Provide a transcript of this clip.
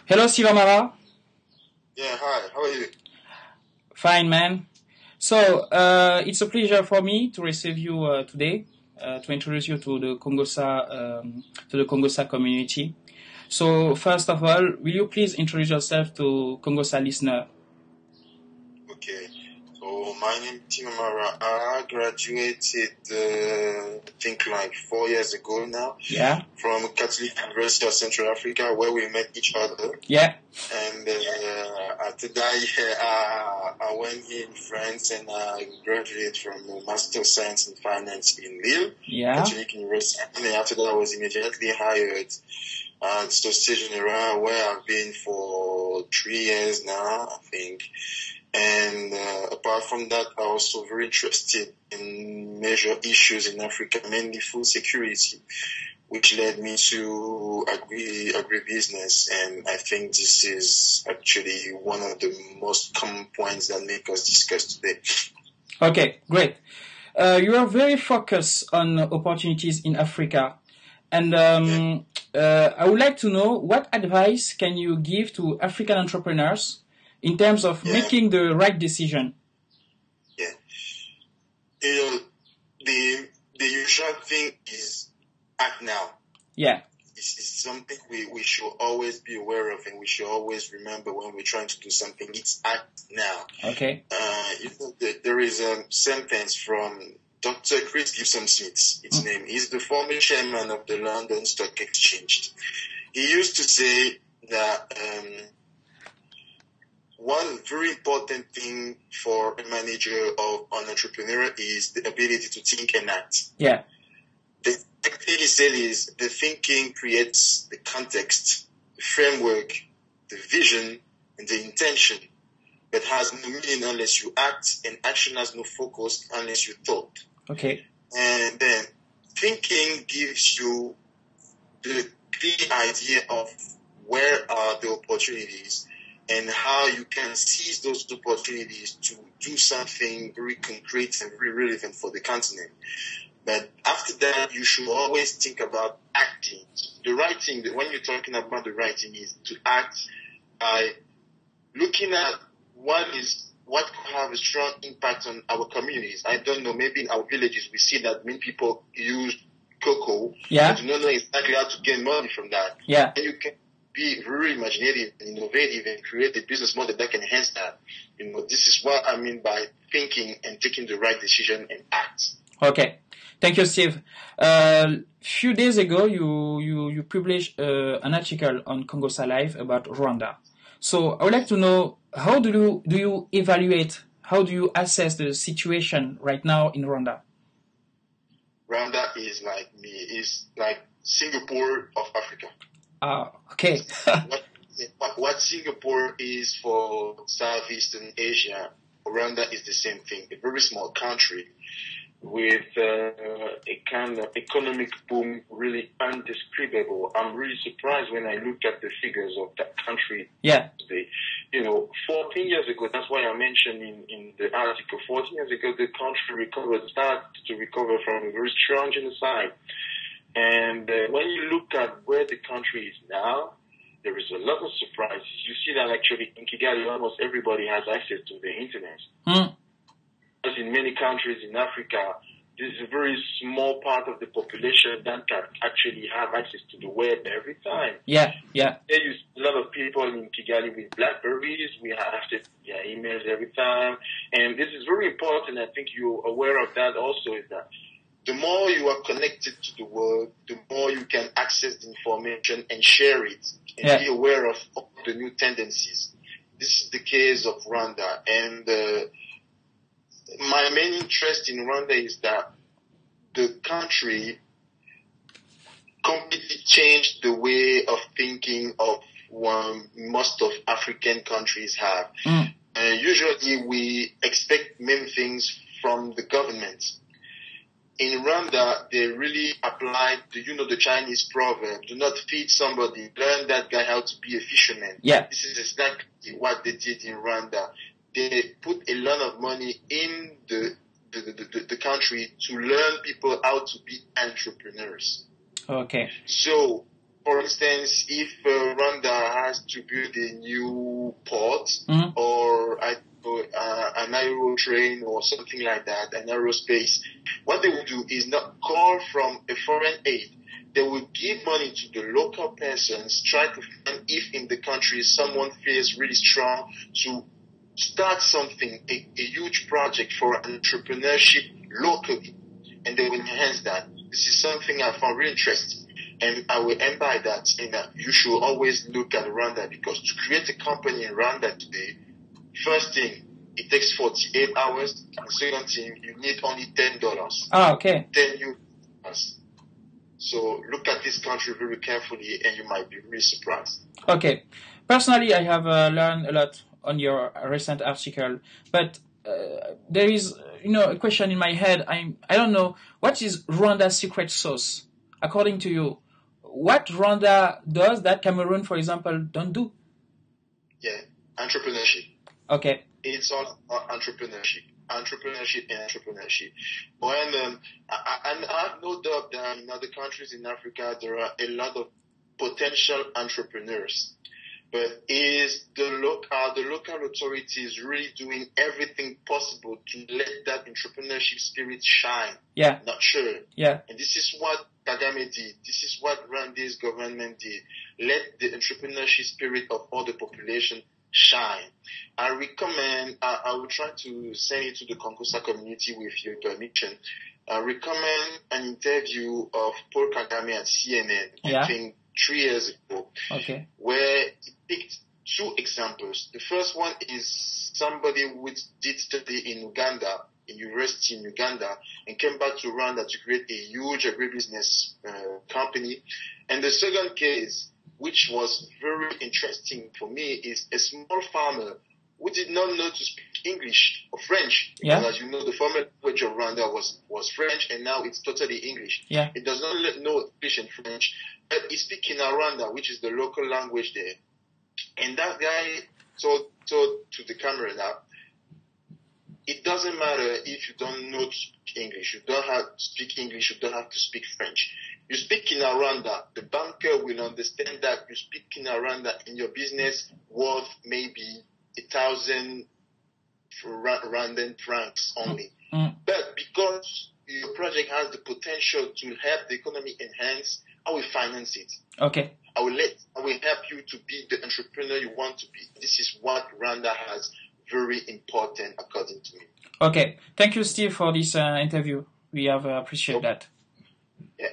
Hello, Steve Amara. Yeah, hi. How are you? Fine, man. So it's a pleasure for me to receive you today to introduce you to the Kongossa community. So first of all, will you please introduce yourself to Kongossa listener? Okay. So my name is Amara. I graduated, I think like 4 years ago now, Yeah. from Catholic University of Central Africa, where we met each other. Yeah. And after that, I went in France and I graduated from Master of Science in Finance in Lille, Yeah. Catholic University. And then after that, I was immediately hired at Societe Generale, where I've been for 3 years now, I think. And apart from that, I'm also very interested in major issues in Africa, mainly food security, which led me to agribusiness. And I think this is actually one of the most common points that make us discuss today. Okay, great. You are very focused on opportunities in Africa. And I would like to know what advice can you give to African entrepreneurs in terms of making the right decision? Yeah. You know, the usual thing is act now. Yeah. It's something we should always be aware of, and we should always remember when we're trying to do something. It's act now. Okay. There is a sentence from Dr. Chris Gibson Smith, its name. He's the former chairman of the London Stock Exchange. He used to say that one very important thing for a manager or an entrepreneur is the ability to think and act. Yeah. The thing he said is the thinking creates the context, the framework, the vision, and the intention, but has no meaning unless you act, and action has no focus unless you thought. Okay. And then thinking gives you the clear idea of where are the opportunities and how you can seize those opportunities to do something very concrete and very relevant for the continent. But after that, you should always think about acting. The right thing, when you're talking about the right thing, is to act by looking at what could have a strong impact on our communities. I don't know, maybe in our villages, we see that many people use cocoa. Yeah. But do not know exactly how to gain money from that. Yeah. And you can be very imaginative and innovative and create a business model that can enhance that. This is what I mean by thinking and taking the right decision and act. Okay. Thank you, Steve. Few days ago, you published an article on Kongossalive about Rwanda. So I would like to know, how do you evaluate, how do you assess the situation right now in Rwanda? Rwanda is like Singapore of Africa. Okay. what Singapore is for Southeastern Asia, Rwanda is the same thing. A very small country with a kind of economic boom really undescribable. I'm really surprised when I look at the figures of that country today. 14 years ago, that's why I mentioned in the article, 14 years ago, the country started to recover from a very strong genocide. And when you look at where the country is now, there is a lot of surprises. You see that actually in Kigali, almost everybody has access to the internet. As in many countries in Africa, this is a very small part of the population that can actually have access to the web every time. Yeah. There is a lot of people in Kigali with BlackBerries. We have access to emails every time. And this is very important. I think you're aware of that also, is that the more you are connected to the world, the more you can access the information and share it and be aware of all the new tendencies. This is the case of Rwanda. And my main interest in Rwanda is that the country completely changed the way of thinking of most of African countries have. Usually we expect many things from the government. In Rwanda, they really applied the Chinese proverb, do not feed somebody, learn that guy how to be a fisherman. Yeah. This is exactly what they did in Rwanda. They put a lot of money in the country to learn people how to be entrepreneurs. Okay. So, for instance, if Rwanda has to build a new port or an aero train or something like that, an aerospace, what they will do is not call from a foreign aid. They will give money to the local persons, try to find if in the country someone feels really strong to start something, a huge project for entrepreneurship locally, and they will enhance that. This is something I found really interesting, and I will end by that saying that you should always look at Rwanda, because to create a company in Rwanda today, first thing, it takes 48 hours, and second thing, you need only $10. Okay. $10. So look at this country very carefully, and you might be really surprised. Okay. Personally, I have learned a lot on your recent article, but there is, a question in my head. I don't know, what is Rwanda's secret sauce, according to you? What Rwanda does that Cameroon, for example, don't do? Yeah, entrepreneurship. Okay. It's all about entrepreneurship. When I have no doubt that in other countries in Africa there are a lot of potential entrepreneurs, but is the local authorities really doing everything possible to let that entrepreneurship spirit shine? Yeah. Not sure. Yeah. And this is what Kagame did. This is what Rwanda's government did. Let the entrepreneurship spirit of all the population shine. I recommend, I will try to send it to the Kongossalive community with your permission. I recommend an interview of Paul Kagame at CNN, I think 3 years ago, where he picked 2 examples. The first one is somebody who did study in Uganda, in university in Uganda, and came back to Rwanda to create a huge agribusiness company. And the second case, which was very interesting for me, is a small farmer who did not know to speak English or French. Because as you know, the former language of Rwanda was French, and now it's totally English. Yeah. It does not know English and French, but he speaks Rwanda, which is the local language there. And that guy told to the camera that it doesn't matter if you don't know to speak English. You don't have to speak English. You don't have to speak French. You speak Kinyarwanda, the banker will understand that you speak Kinyarwanda and your business worth maybe 1,000 Rwandan francs only. But because your project has the potential to help the economy enhance, I will finance it. Okay. I will help you to be the entrepreneur you want to be. This is what Rwanda has very important, according to me. Okay. Thank you, Steve, for this interview. We have appreciated that. Yeah.